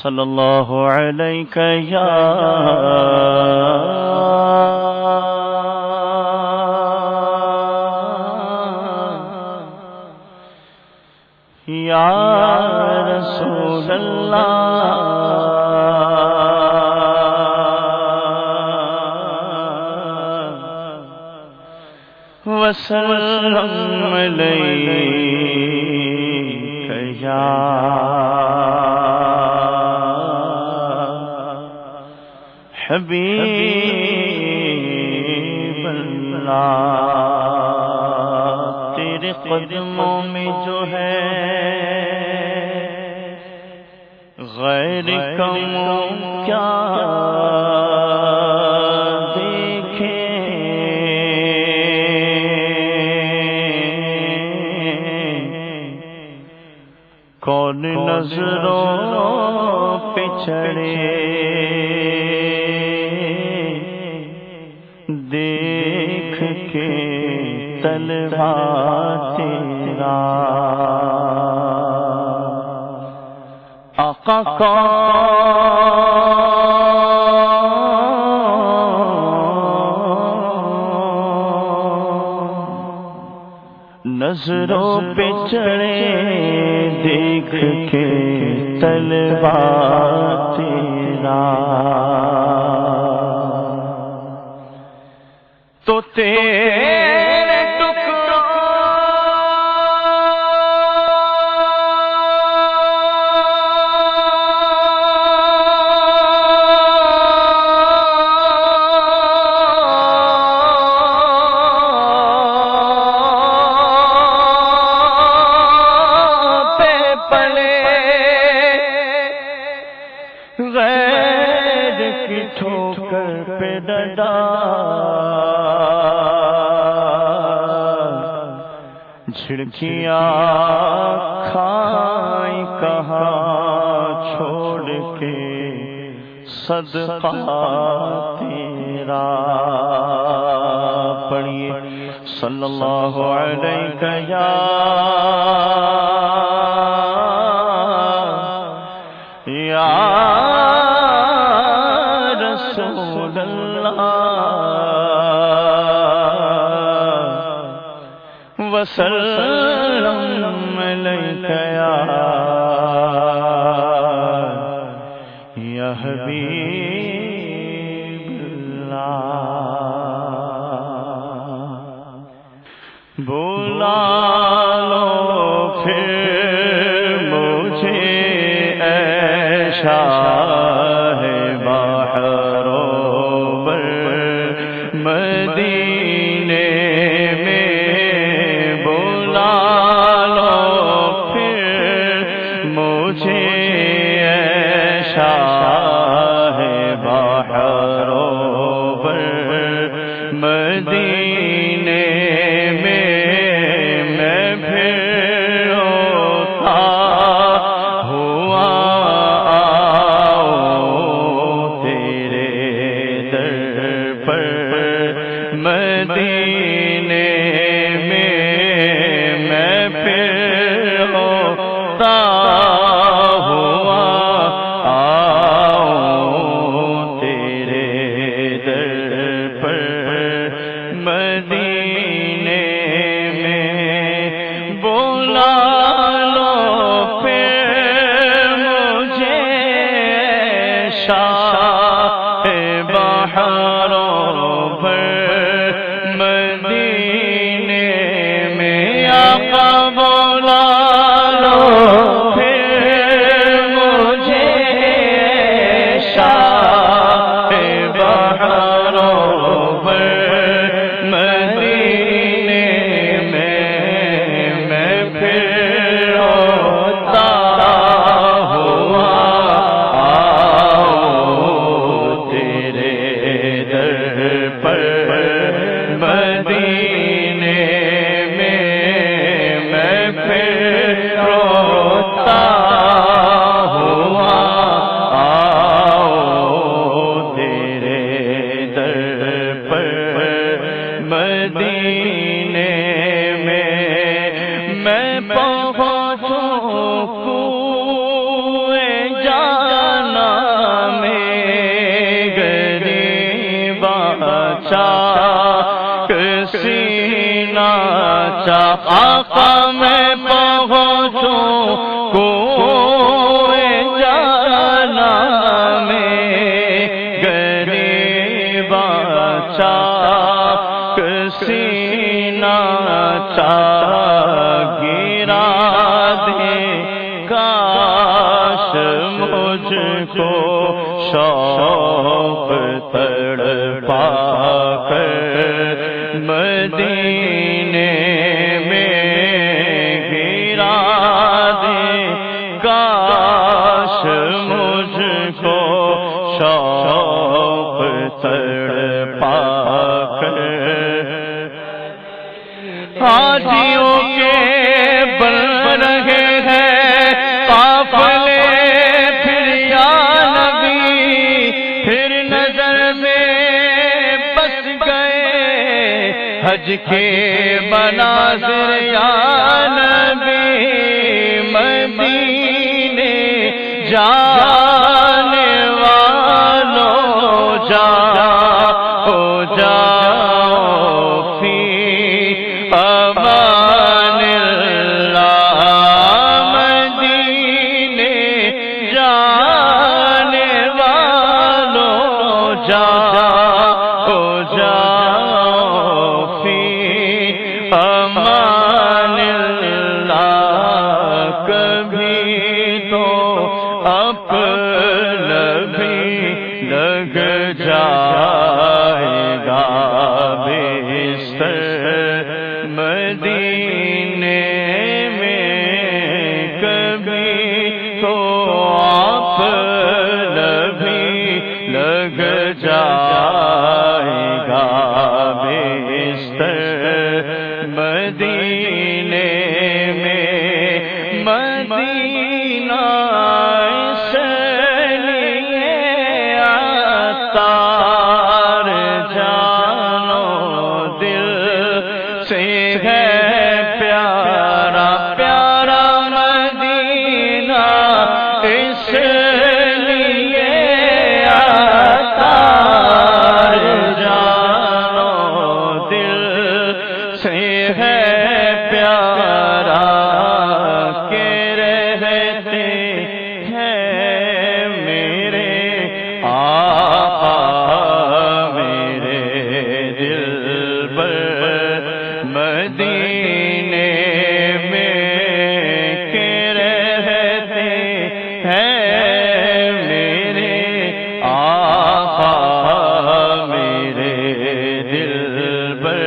صلی اللہ علیک یا رسول اللہ وسلم علیک یا حبیب اللہ، تیرے قدموں میں جو ہے غیر کموں کیا دیکھیں، کون نظروں پہ چڑھے دیکھ کے طلبہ تیرا، آقا نظروں پہ چڑھے دیکھ کے طلبہ تیرا، تو تیرے ٹکڑوں پہ پڑے غیر کی ٹھوکر پہ ڈڈا، جھڑکیاں کھائیں کہاں چھوڑ کے صدقہ تیرا، پڑھیے صلی اللہ علیہ یا رسول اللہ وسلم علیک یا حبیب اللہ، بلا لو پھر مجھے اے شاہ بحر و بر مدینے مدینے میں میں پھر روتا ہوا آؤں تیرے در پر، مدینے میں میں پھر روتا ہوا آؤں تیرے چاک سینہ چاک آقا میں پہنچوں کوئے جانا میں غریبا چاک سینہ چاک گرا دے کاش مجھ کو شوق تڑپا کر مدینے میں گرا دے کاش مجھ کو شوق تڑپا کر حاجیوں کے بن رہے ہیں قافلے پھر یا نبی پھر نظر میں بس گئے حج کے مناظر یا نبی مدینے جانے والوں جاؤ فی امان اللہ مدینے جانے والوں جاؤ فی امان اللہ کبھی تو اپنا بھی لگ جائے گا بستر مدینے میں کبھی تو اپنا بھی لگ جائے گا بستر مدینے میں مدینہ اس لیے عطار جانو دل سے ہے پیارا پیارا مدینہ اس لیے عطار جانو دل سے ہے پیارا کہ رہتے ہیں میرے آقا میرے دلبر مدینے میں کہ رہتے ہیں میرے آقا میرے دلبر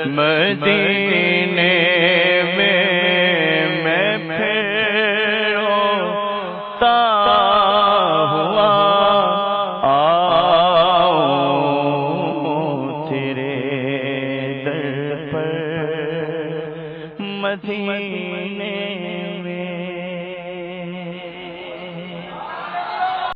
مدینے میں پھرتا ہوا آؤں تیرے در پر مدینے